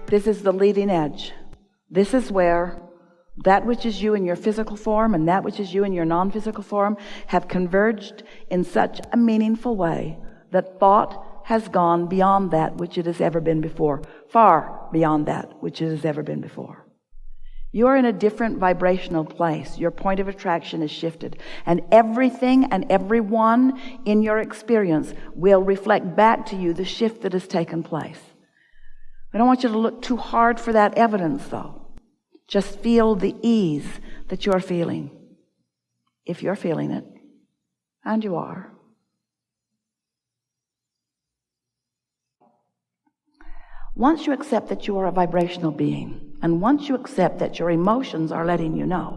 This is the leading edge. This is where that which is you in your physical form and that which is you in your non-physical form have converged in such a meaningful way that thought has gone beyond that which it has ever been before, far beyond that which it has ever been before. You're in a different vibrational place. Your point of attraction is shifted. And everything and everyone in your experience will reflect back to you the shift that has taken place. I don't want you to look too hard for that evidence, though. Just feel the ease that you're feeling. If you're feeling it, and you are. Once you accept that you are a vibrational being, and once you accept that your emotions are letting you know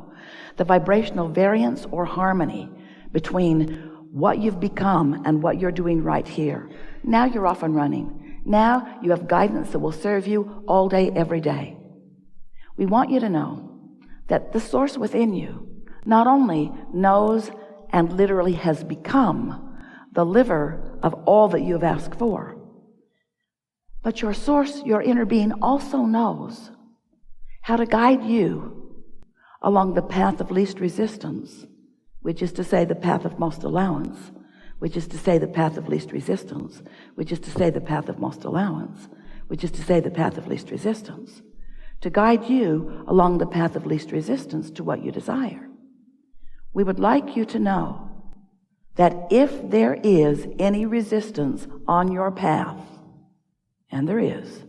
the vibrational variance or harmony between what you've become and what you're doing right here, now you're off and running. Now you have guidance that will serve you all day, every day. We want you to know that the source within you not only knows and literally has become the liver of all that you have asked for, but your source, your inner being, also knows how to guide you along the path of least resistance, which is to say the path of most allowance, which is to say the path of least resistance, which is to say the path of most allowance, which is to say the path of least resistance, to guide you along the path of least resistance to what you desire. We would like you to know that if there is any resistance on your path, and there is,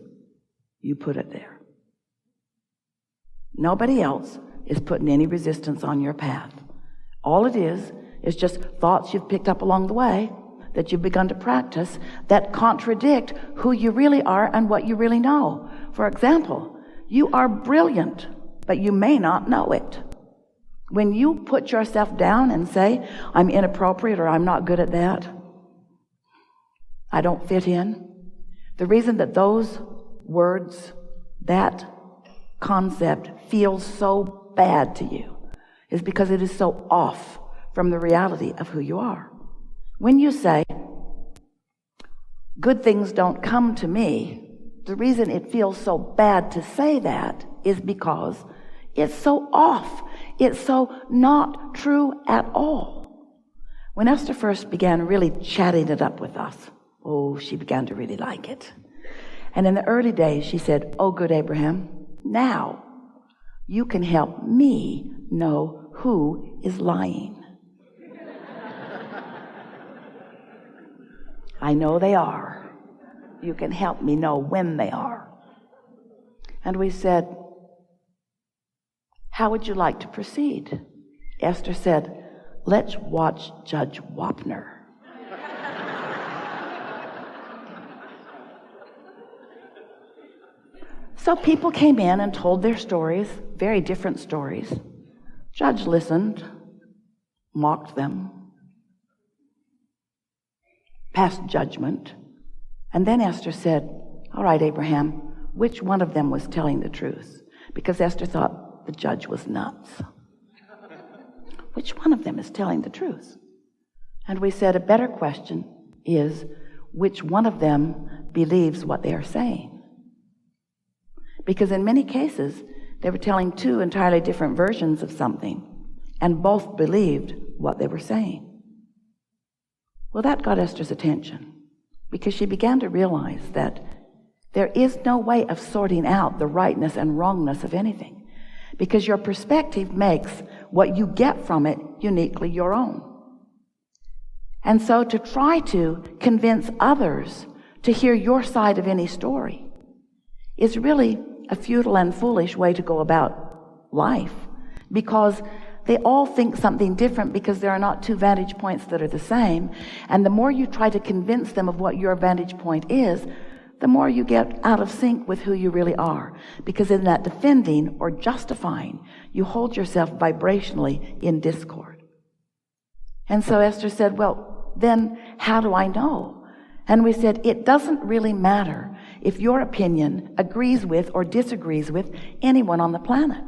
you put it there. Nobody else is putting any resistance on your path. All it is just thoughts you've picked up along the way that you've begun to practice that contradict who you really are and what you really know. For example, you are brilliant, but you may not know it. When you put yourself down and say, I'm inappropriate or I'm not good at that, I don't fit in, the reason that those words, that concept feels so bad to you is because it is so off from the reality of who you are. When you say, good things don't come to me, the reason it feels so bad to say that is because it's so off. It's so not true at all. When Esther first began really chatting it up with us, she began to really like it. And in the early days, she said, good Abraham, now you can help me know who is lying. I know they are. You can help me know when they are. And we said, how would you like to proceed? Esther said, let's watch Judge Wapner. So people came in and told their stories, very different stories. Judge listened, mocked them, passed judgment. And then Esther said, all right, Abraham, which one of them was telling the truth? Because Esther thought the judge was nuts. Which one of them is telling the truth? And we said a better question is, which one of them believes what they are saying? Because in many cases, they were telling two entirely different versions of something, and both believed what they were saying. Well, that got Esther's attention, because she began to realize that there is no way of sorting out the rightness and wrongness of anything, because your perspective makes what you get from it uniquely your own. And so to try to convince others to hear your side of any story is really a futile and foolish way to go about life, because they all think something different, because there are not two vantage points that are the same. And the more you try to convince them of what your vantage point is, the more you get out of sync with who you really are. Because in that defending or justifying, you hold yourself vibrationally in discord. And so Esther said, well, then how do I know? And we said, it doesn't really matter if your opinion agrees with or disagrees with anyone on the planet.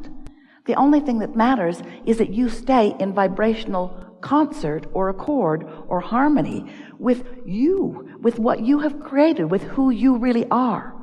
The only thing that matters is that you stay in vibrational concert or accord or harmony with you, with what you have created, with who you really are.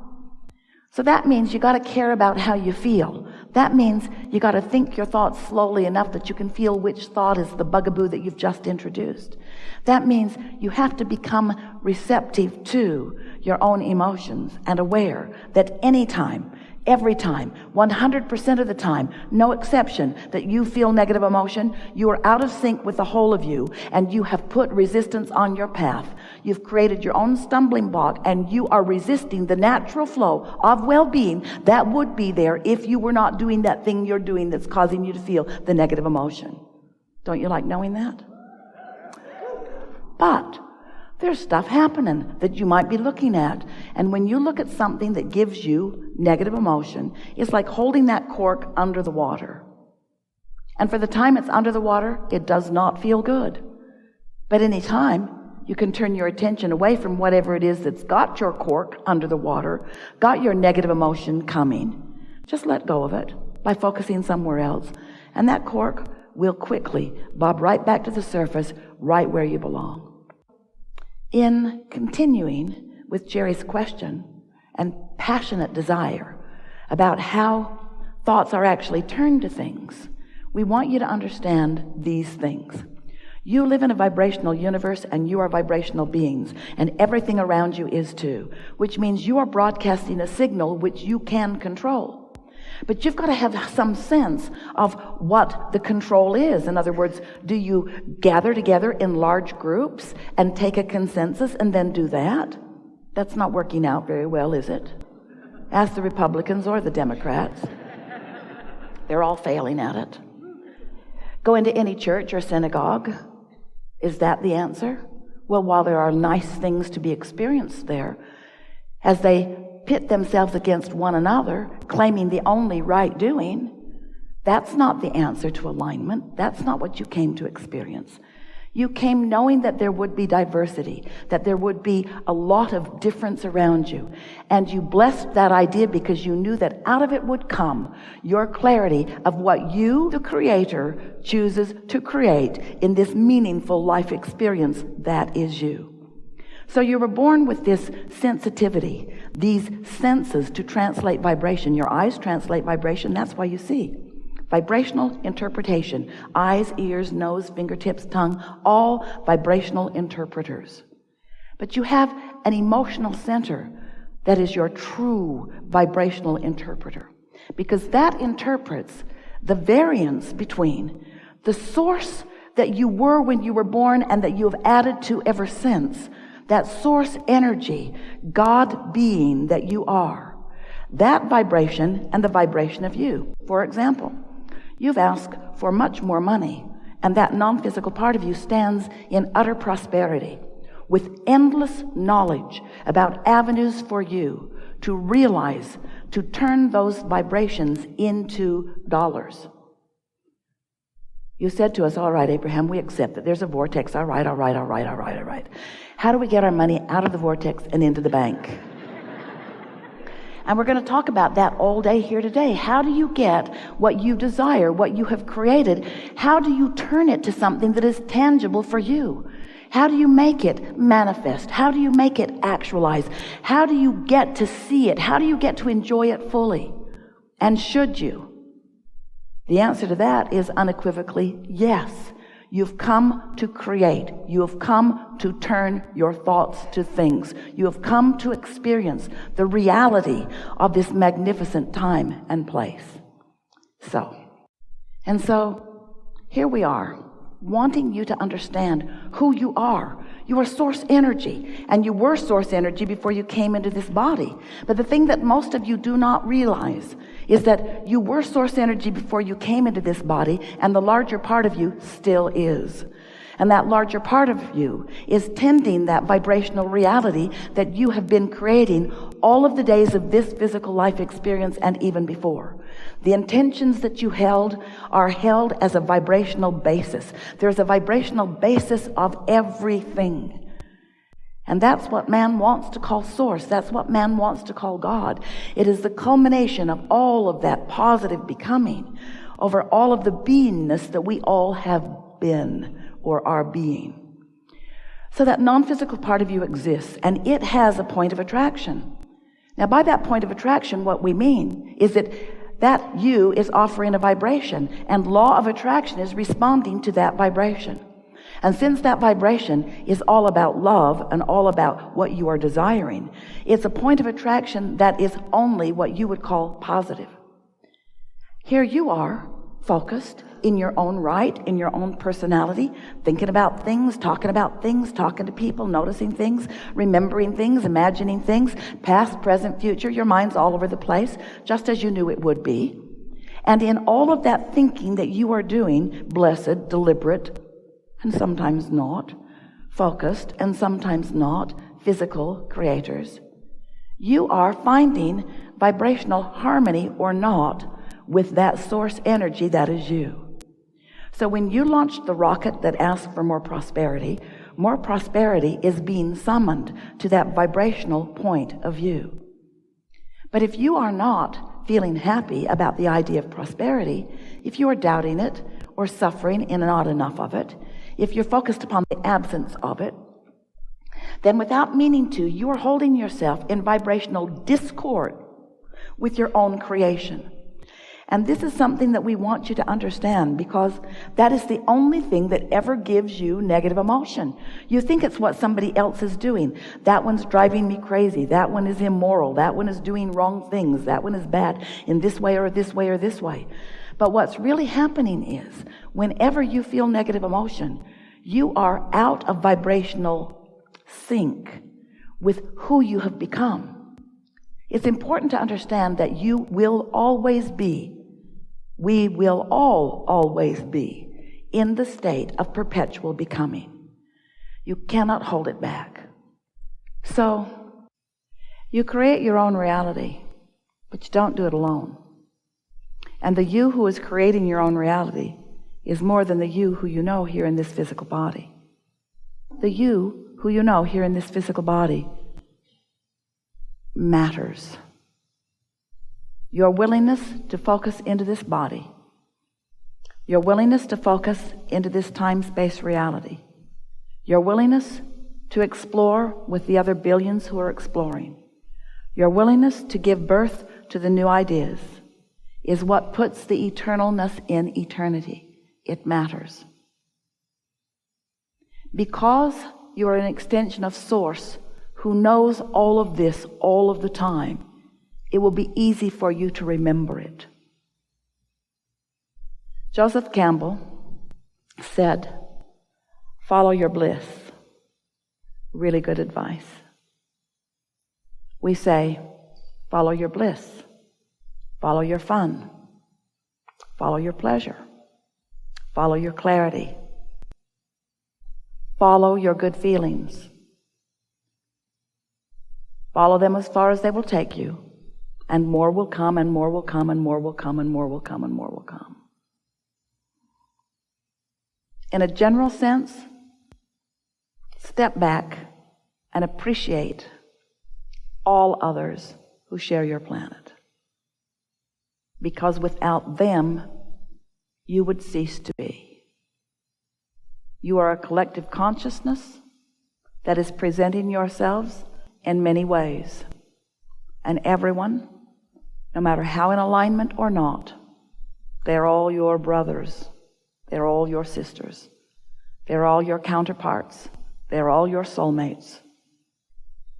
So that means you got to care about how you feel. That means you got to think your thoughts slowly enough that you can feel which thought is the bugaboo that you've just introduced. That means you have to become receptive to your own emotions and aware that anytime, every time, 100% of the time, no exception, that you feel negative emotion, you are out of sync with the whole of you, and you have put resistance on your path. You've created your own stumbling block, and you are resisting the natural flow of well-being that would be there if you were not doing that thing you're doing that's causing you to feel the negative emotion. Don't you like knowing that? But there's stuff happening that you might be looking at. And when you look at something that gives you negative emotion, it's like holding that cork under the water. And for the time it's under the water, it does not feel good. But any time you can turn your attention away from whatever it is that's got your cork under the water, got your negative emotion coming, just let go of it by focusing somewhere else. And that cork will quickly bob right back to the surface, right where you belong. In continuing with Jerry's question and passionate desire about how thoughts are actually turned to things, we want you to understand these things. You live in a vibrational universe, and you are vibrational beings, and everything around you is too, which means you are broadcasting a signal which you can control. But you've got to have some sense of what the control is. In other words, do you gather together in large groups and take a consensus and then do that? That's not working out very well, is it? Ask the Republicans or the Democrats. They're all failing at it. Go into any church or synagogue. Is that the answer? Well, while there are nice things to be experienced there, as they pit themselves against one another, claiming the only right doing, that's not the answer to alignment. That's not what you came to experience. You came knowing that there would be diversity, that there would be a lot of difference around you. And you blessed that idea because you knew that out of it would come your clarity of what you, the Creator, chooses to create in this meaningful life experience that is you. So you were born with this sensitivity, these senses to translate vibration. Your eyes translate vibration. That's why you see. Vibrational interpretation. Eyes, ears, nose, fingertips, tongue, all vibrational interpreters. But you have an emotional center that is your true vibrational interpreter, because that interprets the variance between the source that you were when you were born and that you have added to ever since. That source energy, God being that you are, that vibration and the vibration of you. For example, you've asked for much more money, and that non-physical part of you stands in utter prosperity with endless knowledge about avenues for you to realize, to turn those vibrations into dollars. You said to us, all right, Abraham, we accept that there's a vortex. All right. How do we get our money out of the vortex and into the bank? And we're going to talk about that all day here today. How do you get what you desire, what you have created? How do you turn it to something that is tangible for you? How do you make it manifest? How do you make it actualize? How do you get to see it? How do you get to enjoy it fully? And should you? The answer to that is unequivocally yes. You've come to create. You have come to turn your thoughts to things. You have come to experience the reality of this magnificent time and place. So here we are, wanting you to understand who you are. You are source energy, and you were source energy before you came into this body. But the thing that most of you do not realize is that you were source energy before you came into this body, and the larger part of you still is. And that larger part of you is tending that vibrational reality that you have been creating all of the days of this physical life experience and even before. The intentions that you held are held as a vibrational basis. There's a vibrational basis of everything. And that's what man wants to call source. That's what man wants to call God. It is the culmination of all of that positive becoming over all of the beingness that we all have been or are being. So that non-physical part of you exists, and it has a point of attraction. Now, by that point of attraction, what we mean is that you is offering a vibration, and law of attraction is responding to that vibration. And since that vibration is all about love and all about what you are desiring, it's a point of attraction that is only what you would call positive. Here you are, focused in your own right, in your own personality, thinking about things, talking to people, noticing things, remembering things, imagining things, past, present, future. Your mind's all over the place, just as you knew it would be. And in all of that thinking that you are doing, blessed, deliberate, and sometimes not, focused, and sometimes not, physical creators, you are finding vibrational harmony or not with that source energy that is you. So when you launch the rocket that asks for more prosperity is being summoned to that vibrational point of view. But if you are not feeling happy about the idea of prosperity, if you are doubting it or suffering and not enough of it, if you're focused upon the absence of it, then without meaning to, you are holding yourself in vibrational discord with your own creation. And this is something that we want you to understand, because that is the only thing that ever gives you negative emotion. You think it's what somebody else is doing. That one's driving me crazy. That one is immoral. That one is doing wrong things. That one is bad in this way or this way or this way. But what's really happening is, whenever you feel negative emotion, you are out of vibrational sync with who you have become. It's important to understand that you will always be, we will all always be in the state of perpetual becoming. You cannot hold it back. So, you create your own reality, but you don't do it alone. And the you who is creating your own reality is more than the you who you know here in this physical body. The you who you know here in this physical body matters. Your willingness to focus into this body, your willingness to focus into this time-space reality, your willingness to explore with the other billions who are exploring, your willingness to give birth to the new ideas is what puts the eternalness in eternity. It matters. Because you are an extension of Source who knows all of this all of the time, it will be easy for you to remember it. Joseph Campbell said, "Follow your bliss." Really good advice. We say, follow your bliss, follow your fun, follow your pleasure, follow your clarity, follow your good feelings. Follow them as far as they will take you, and more will come, and more will come, and more will come, and more will come, and more will come. In a general sense, step back and appreciate all others who share your planet. Because without them, you would cease to be. You are a collective consciousness that is presenting yourselves in many ways. And everyone, no matter how in alignment or not, they're all your brothers. They're all your sisters. They're all your counterparts. They're all your soulmates.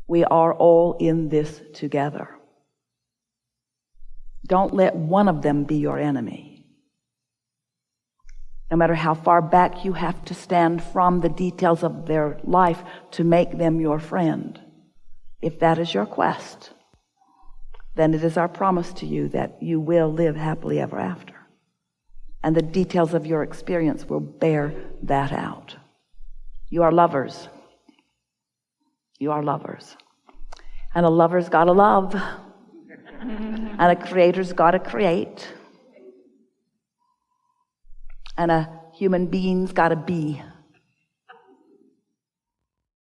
We are all in this together. Don't let one of them be your enemy. No matter how far back you have to stand from the details of their life to make them your friend, if that is your quest, then it is our promise to you that you will live happily ever after. And the details of your experience will bear that out. You are lovers. You are lovers. And a lover's got to love. And a creator's got to create. And a human being's got to be.